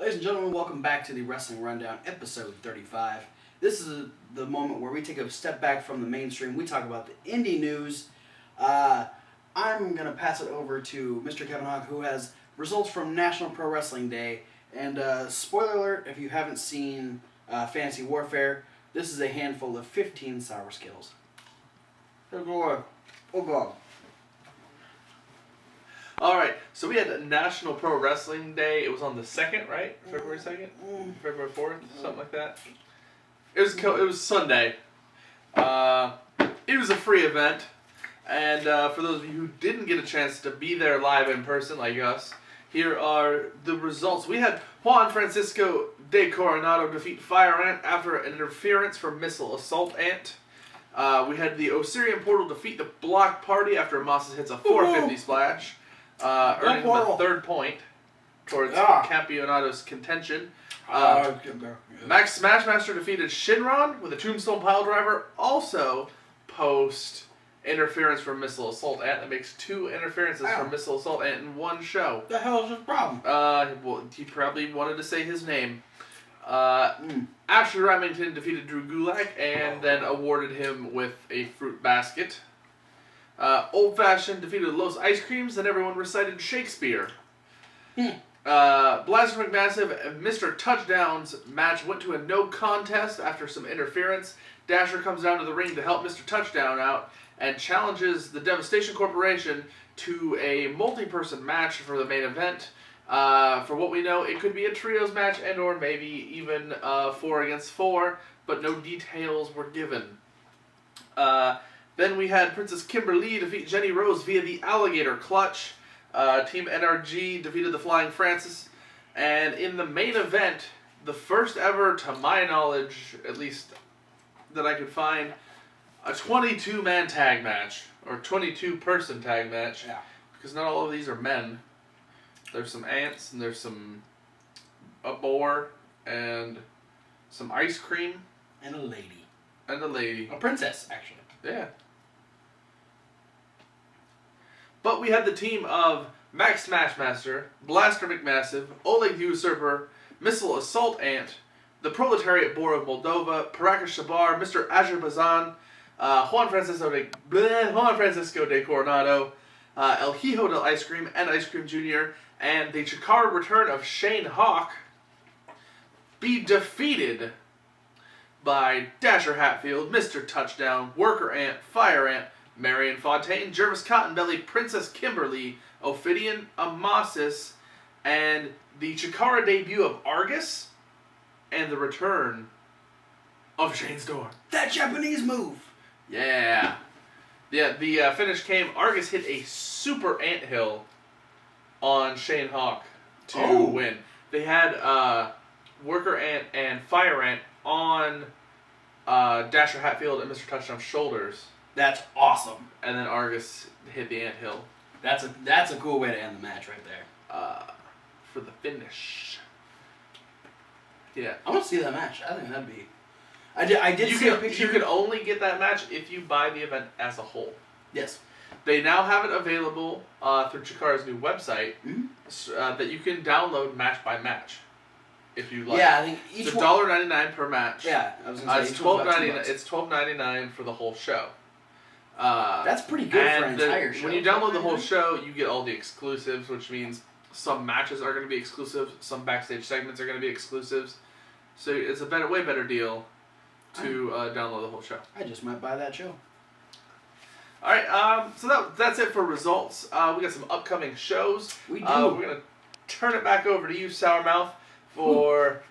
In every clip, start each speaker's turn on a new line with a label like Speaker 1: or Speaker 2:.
Speaker 1: Ladies and gentlemen, welcome back to the Wrestling Rundown, episode 35. This is the moment where we take a step back from the mainstream. We talk about the indie news. I'm going to pass it over to Mr. Kevin Hawk, who has results from National Pro Wrestling Day. And spoiler alert, if you haven't seen Fantasy Warfare, this is a handful of 15 sour skills. Oh, God.
Speaker 2: Alright, so we had National Pro Wrestling Day. It was on the 2nd, right? February 2nd? February 4th? Something like that. It was Sunday. It was a free event. And for those of you who didn't get a chance to be there live in person like us, here are the results. We had Juan Francisco de Coronado defeat Fire Ant after an interference from Missile Assault Ant. We had the Osirian Portal defeat the Block Party after Amasis hits a 450 splash. Earning him a 3rd point towards Campeonato's contention. Max Smashmaster defeated Shinron with a Tombstone Piledriver, also post interference from Missile Assault Ant. That makes 2 interferences from Missile Assault Ant in one show.
Speaker 1: The hell is his problem?
Speaker 2: Well, he probably wanted to say his name. Ashley Remington defeated Drew Gulak and then awarded him with a fruit basket. Old Fashioned defeated Los Ice Creams, and everyone recited Shakespeare. Blaster McMassive and Mr. Touchdown's match went to a no contest after some interference. Dasher comes down to the ring to help Mr. Touchdown out and challenges the Devastation Corporation to a multi-person match for the main event. For what we know, it could be a trios match and or maybe even 4 against 4, but no details were given. Then we had Princess Kimberly defeat Jenny Rose via the Alligator Clutch. Team NRG defeated the Flying Francis. And in the main event, the first ever, to my knowledge, at least that I could find, a 22-man tag match. Or 22-person tag match.
Speaker 1: Yeah.
Speaker 2: Because not all of these are men. There's some ants, and there's a boar, and some ice cream.
Speaker 1: And a lady.
Speaker 2: A
Speaker 1: princess, actually.
Speaker 2: Yeah. But we had the team of Max Smashmaster, Blaster McMassive, Oleg the Usurper, Missile Assault Ant, the Proletariat Boar of Moldova, Paraka Shabar, Mr. Azerbaijan, Juan Francisco de Coronado, El Hijo del Ice Cream and Ice Cream Jr., and the Chikara return of Shane Hawk be defeated by Dasher Hatfield, Mr. Touchdown, Worker Ant, Fire Ant, Marion Fontaine, Jervis Cottonbelly, Princess Kimberly, Ophidian, Amasis, and the Chikara debut of Argus, and the return of Shane Storm.
Speaker 1: That Japanese move!
Speaker 2: Yeah. Yeah, the finish came, Argus hit a super anthill on Shane Hawk to win. They had Worker Ant and Fire Ant on Dasher Hatfield and Mr. Touchdown's shoulders.
Speaker 1: That's awesome.
Speaker 2: And then Argus hit the anthill.
Speaker 1: That's a cool way to end the match right there.
Speaker 2: For the finish. Yeah.
Speaker 1: I want to see that match. I think that'd be... I did see a picture.
Speaker 2: You can only get that match if you buy the event as a whole.
Speaker 1: Yes.
Speaker 2: They now have it available through Chikara's new website that you can download match by match. If you like.
Speaker 1: Yeah, I think each
Speaker 2: it's $1.99 per match.
Speaker 1: Yeah, I was going to say
Speaker 2: it's $12.99. It's $12.99 for the whole show.
Speaker 1: That's pretty good for an entire show.
Speaker 2: When you download the whole show, you get all the exclusives, which means some matches are going to be exclusive, some backstage segments are going to be exclusives. So it's a way better deal to download the whole show.
Speaker 1: I just might buy that show.
Speaker 2: All right, so that's it for results. We got some upcoming shows.
Speaker 1: We do.
Speaker 2: We're going to turn it back over to you, Sourmouth, for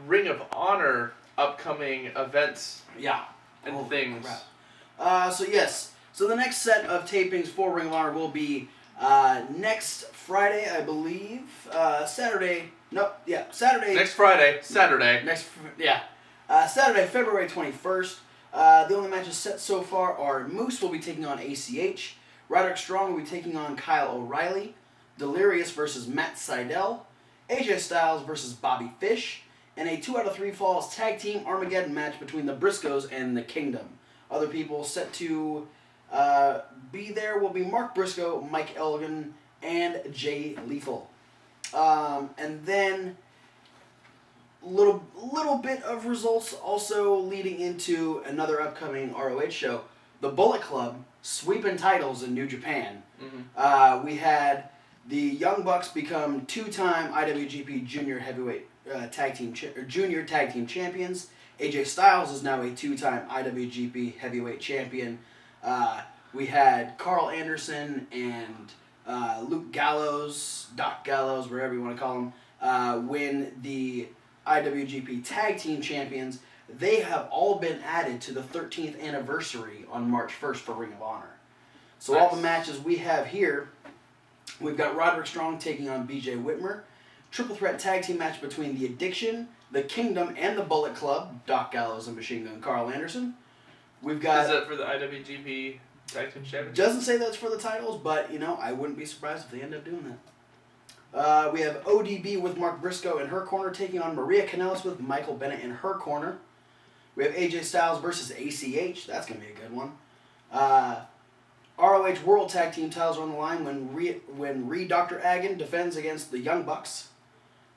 Speaker 2: Ring of Honor upcoming events.
Speaker 1: Yeah.
Speaker 2: And things.
Speaker 1: Crap. So the next set of tapings for Ring of Honor will be next Friday, I believe. Saturday.
Speaker 2: Next Friday. Saturday.
Speaker 1: Saturday, February 21st. The only matches set so far are Moose will be taking on ACH. Roderick Strong will be taking on Kyle O'Reilly. Delirious versus Matt Sydal. AJ Styles versus Bobby Fish. And a 2 out of 3 falls tag team Armageddon match between the Briscoes and the Kingdom. Other people set to be there will be Mark Briscoe, Mike Elgin, and Jay Lethal. And then little bit of results also leading into another upcoming ROH show. The Bullet Club sweeping titles in New Japan.
Speaker 2: Mm-hmm.
Speaker 1: We had the Young Bucks become 2-time IWGP Junior Heavyweight Junior Tag Team Champions. AJ Styles is now a 2-time IWGP Heavyweight Champion. We had Carl Anderson and Luke Gallows, Doc Gallows, whatever you want to call him, win the IWGP Tag Team Champions. They have all been added to the 13th anniversary on March 1st for Ring of Honor. So
Speaker 2: Nice.
Speaker 1: all the matches we have here, we've got Roderick Strong taking on BJ Whitmer. Triple threat tag team match between The Addiction, The Kingdom, and the Bullet Club, Doc Gallows and Machine Gun Carl Anderson. We've got...
Speaker 2: Is that for the IWGP Tag Team Championship?
Speaker 1: Doesn't say that's for the titles, but, I wouldn't be surprised if they end up doing that. We have ODB with Mark Briscoe in her corner taking on Maria Kanellis with Michael Bennett in her corner. We have AJ Styles versus ACH. That's going to be a good one. ROH World Tag Team titles are on the line when Dr. Agon defends against the Young Bucks.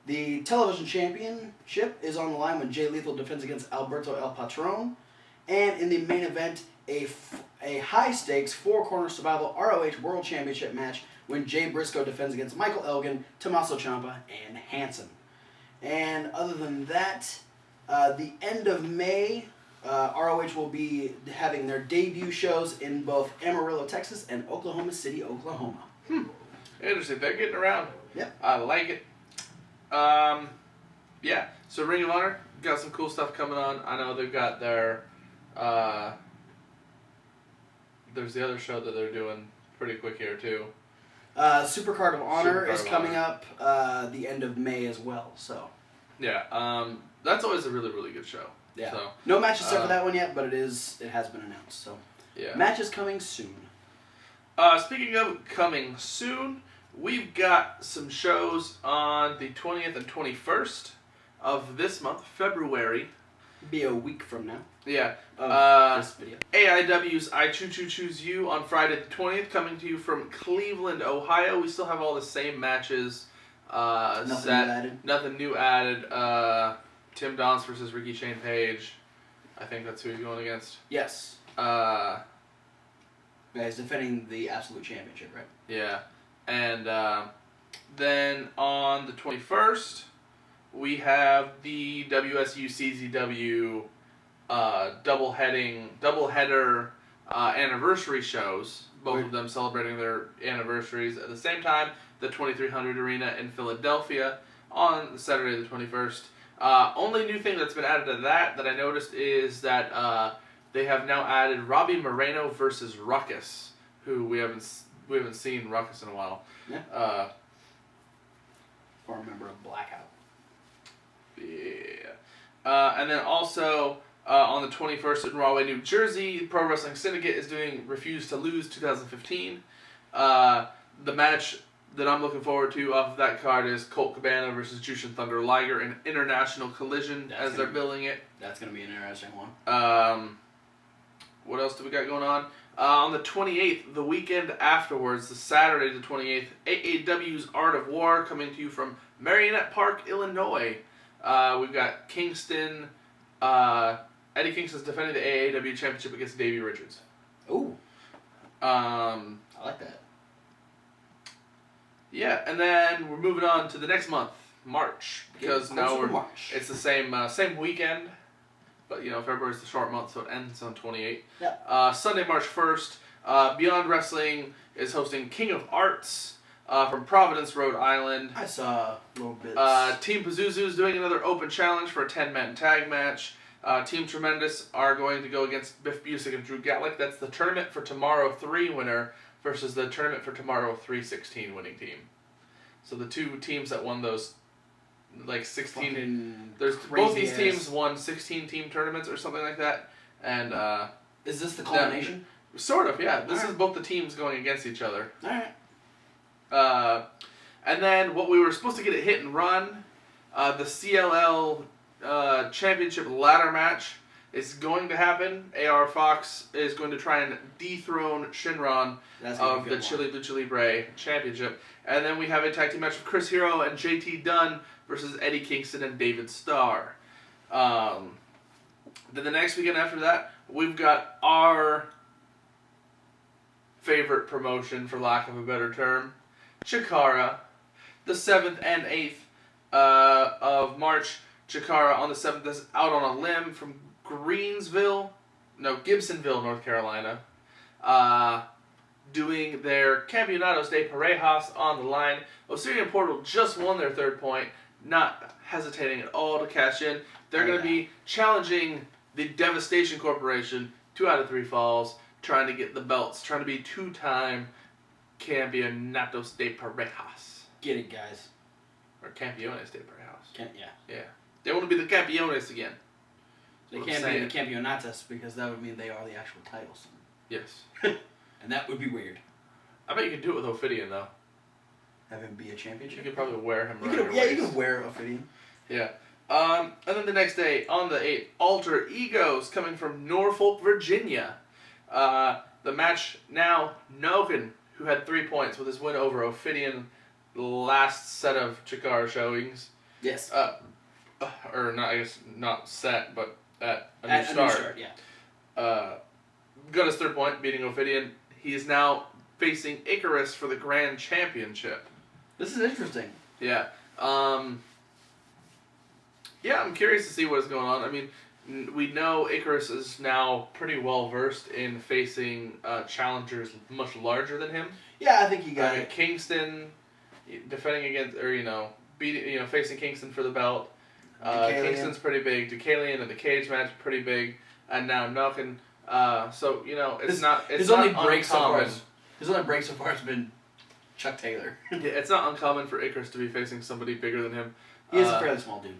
Speaker 1: The Television Championship is on the line when Jay Lethal defends against Alberto El Patron. And in the main event, a high-stakes four-corner survival ROH World Championship match when Jay Briscoe defends against Michael Elgin, Tommaso Ciampa, and Hanson. And other than that, the end of May, ROH will be having their debut shows in both Amarillo, Texas, and Oklahoma City, Oklahoma.
Speaker 2: Interesting. They're getting around.
Speaker 1: Yep.
Speaker 2: I like it. Yeah. So Ring of Honor got some cool stuff coming on. I know they've got their. There's the other show that they're doing pretty quick here too.
Speaker 1: Supercard of Honor
Speaker 2: Supercard
Speaker 1: is
Speaker 2: of
Speaker 1: coming
Speaker 2: Honor.
Speaker 1: up the end of May as well. So.
Speaker 2: Yeah. That's always a really, really good show.
Speaker 1: Yeah.
Speaker 2: So,
Speaker 1: no matches set for that one yet, but it has been announced. So.
Speaker 2: yeah.
Speaker 1: Matches coming soon.
Speaker 2: Speaking of coming soon, we've got some shows on the 20th and 21st of this month, February.
Speaker 1: Be a week from now.
Speaker 2: Yeah.
Speaker 1: This video.
Speaker 2: AIW's I Choose You on Friday the 20th, coming to you from Cleveland, Ohio. We still have all the same matches.
Speaker 1: Nothing new added.
Speaker 2: Nothing new added. Tim Donst versus Ricky Shane Page. I think that's who he's going against.
Speaker 1: Yes.
Speaker 2: Uh,
Speaker 1: Guys defending the Absolute Championship, right?
Speaker 2: Yeah. And then on the 21st, we have the WSU CZW doubleheader anniversary shows. Both of them celebrating their anniversaries at the same time. The 2300 Arena in Philadelphia on Saturday the 21st. Only new thing that's been added to that I noticed is that they have now added Robbie Moreno versus Ruckus, who we haven't seen Ruckus in a while.
Speaker 1: Yeah. Or a member of Blackout.
Speaker 2: Yeah. And then also on the 21st in Rahway, New Jersey, Pro Wrestling Syndicate is doing Refuse to Lose 2015. The match that I'm looking forward to off of that card is Colt Cabana versus Jushin Thunder Liger in International Collision, as they're billing it.
Speaker 1: That's going to be an interesting one.
Speaker 2: What else do we got going on? On the 28th, the weekend afterwards, the Saturday the 28th, AAW's Art of War coming to you from Marionette Park, Illinois. We've got Kingston. Eddie Kingston's defending the AAW Championship against Davey Richards.
Speaker 1: Ooh. I like that.
Speaker 2: Yeah, and then we're moving on to the next month, March, because now it's the same weekend, but February's the short month, so it ends on 28.
Speaker 1: Yeah.
Speaker 2: Sunday, March 1st, Beyond Wrestling is hosting King of Arts from Providence, Rhode Island.
Speaker 1: I saw little bits.
Speaker 2: Team Pazuzu is doing another open challenge for a 10-man tag match. Team Tremendous are going to go against Biff Busick and Drew Gatlick. That's the Tournament for Tomorrow 3 winner versus the Tournament for Tomorrow 3-16 winning team. So the two teams that won those, 16... Both these teams won 16 team tournaments or something like that. And
Speaker 1: is this the culmination?
Speaker 2: Sort of, yeah. This is both the teams going against each other.
Speaker 1: Alright.
Speaker 2: And then what we were supposed to get a hit and run, the CLL Championship ladder match It's going to happen. AR Fox is going to try and dethrone Shinron of the Chile Lucha Libre Championship. And then we have a tag team match of Chris Hero and JT Dunn versus Eddie Kingston and David Starr. Then the next weekend after that, we've got our favorite promotion, for lack of a better term, Chikara. The 7th and 8th of March, Chikara on the 7th is out on a limb from Gibsonville, North Carolina, doing their Campeonatos de Parejas on the line. Osirian Portal just won their 3rd point, not hesitating at all to cash in. They're going to be challenging the Devastation Corporation, 2 out of 3 falls, trying to get the belts, trying to be 2-time Campeonatos de Parejas.
Speaker 1: Get it, guys.
Speaker 2: Or Campeones de Parejas.
Speaker 1: Yeah.
Speaker 2: They want to be the Campeones again.
Speaker 1: They can't be the Campeonatas because that would mean they are the actual titles.
Speaker 2: Yes.
Speaker 1: And that would be weird.
Speaker 2: I bet you could do it with Ophidian, though.
Speaker 1: Have him be a championship?
Speaker 2: You could probably wear him
Speaker 1: you could wear Ophidian.
Speaker 2: Yeah. And then the next day, on the 8th, Alter Egos coming from Norfolk, Virginia. The match now, Noken, who had 3 points with his win over Ophidian last set of Chikara showings.
Speaker 1: Yes.
Speaker 2: Or not, I guess not set, but at a new start.
Speaker 1: Yeah.
Speaker 2: Got his 3rd point, beating Ophidian. He is now facing Icarus for the Grand Championship.
Speaker 1: This is interesting.
Speaker 2: Yeah. Yeah, I'm curious to see what is going on. I mean, we know Icarus is now pretty well versed in facing challengers much larger than him.
Speaker 1: Yeah, I think you got it.
Speaker 2: Kingston, defending against, or facing Kingston for the belt. Kingston's pretty big. Deucalion in the cage match, pretty big, and now Noken. So it's not uncommon.
Speaker 1: His only break so far has been Chuck Taylor.
Speaker 2: Yeah, it's not uncommon for Icarus to be facing somebody bigger than him.
Speaker 1: He is a fairly small dude.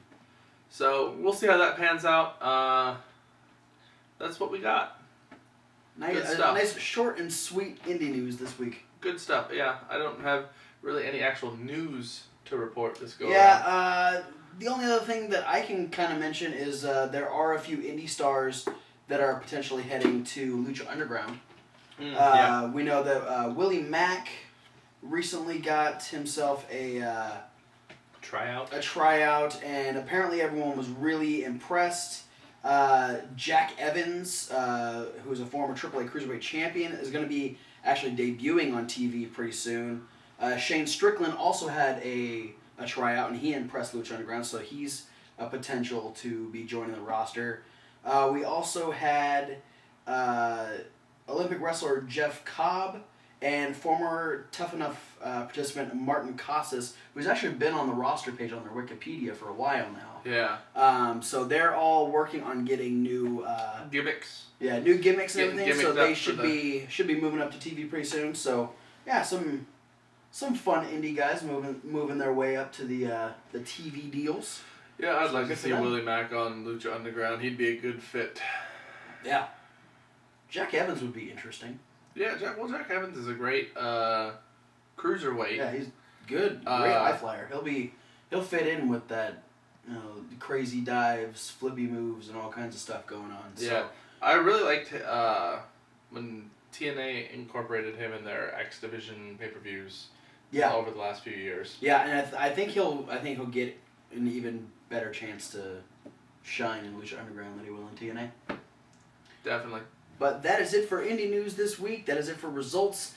Speaker 2: So we'll see how that pans out. That's what we got.
Speaker 1: Nice short and sweet indie news this week.
Speaker 2: Good stuff. Yeah, I don't have really any actual news to report this go around.
Speaker 1: Yeah, the only other thing that I can kind of mention is there are a few indie stars that are potentially heading to Lucha Underground. We know that Willie Mack recently got himself a tryout, and apparently everyone was really impressed. Jack Evans, who's a former AAA Cruiserweight champion, is going to be actually debuting on TV pretty soon. Shane Strickland also had a tryout, and he impressed Lucha Underground, so he's a potential to be joining the roster. We also had Olympic wrestler Jeff Cobb and former Tough Enough participant Martin Casas, who's actually been on the roster page on their Wikipedia for a while now.
Speaker 2: Yeah.
Speaker 1: So they're all working on getting new
Speaker 2: gimmicks.
Speaker 1: Yeah, new gimmicks and everything. So they should be moving up to TV pretty soon. So yeah, some fun indie guys moving their way up to the TV deals.
Speaker 2: Yeah, I'd like to see Willie Mack on Lucha Underground. He'd be a good fit.
Speaker 1: Yeah. Jack Evans would be interesting.
Speaker 2: Yeah, Jack Evans is a great cruiserweight.
Speaker 1: Yeah, he's good. Great high flyer. He'll fit in with that, crazy dives, flippy moves, and all kinds of stuff going on. So.
Speaker 2: Yeah, I really liked when TNA incorporated him in their X Division pay-per-views.
Speaker 1: Yeah.
Speaker 2: Over the last few years.
Speaker 1: Yeah, and I think he'll get an even better chance to shine in Lucha Underground than he will in TNA.
Speaker 2: Definitely. But
Speaker 1: that is it for indie news this week. That is it for results.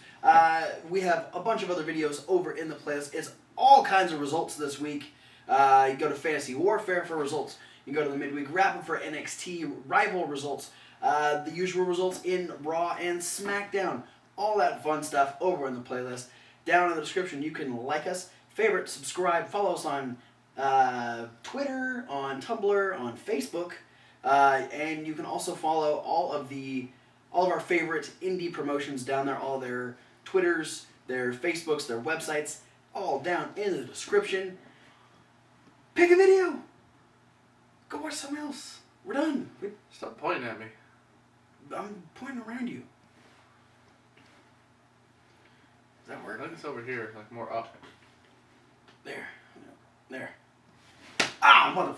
Speaker 1: We have a bunch of other videos over in the playlist. It's all kinds of results this week. You go to Fantasy Warfare for results. You go to the midweek wrap-up for NXT rival results. The usual results in Raw and SmackDown. All that fun stuff over in the playlist. Down in the description, you can like us, favorite, subscribe, follow us on Twitter, on Tumblr, on Facebook, and you can also follow all of our favorite indie promotions down there. All their Twitters, their Facebooks, their websites, all down in the description. Pick a video. Go watch something else. We're done.
Speaker 2: Stop pointing at me.
Speaker 1: I'm pointing around you. Does that work?
Speaker 2: I think it's over here, like more up.
Speaker 1: There. Ah, mother...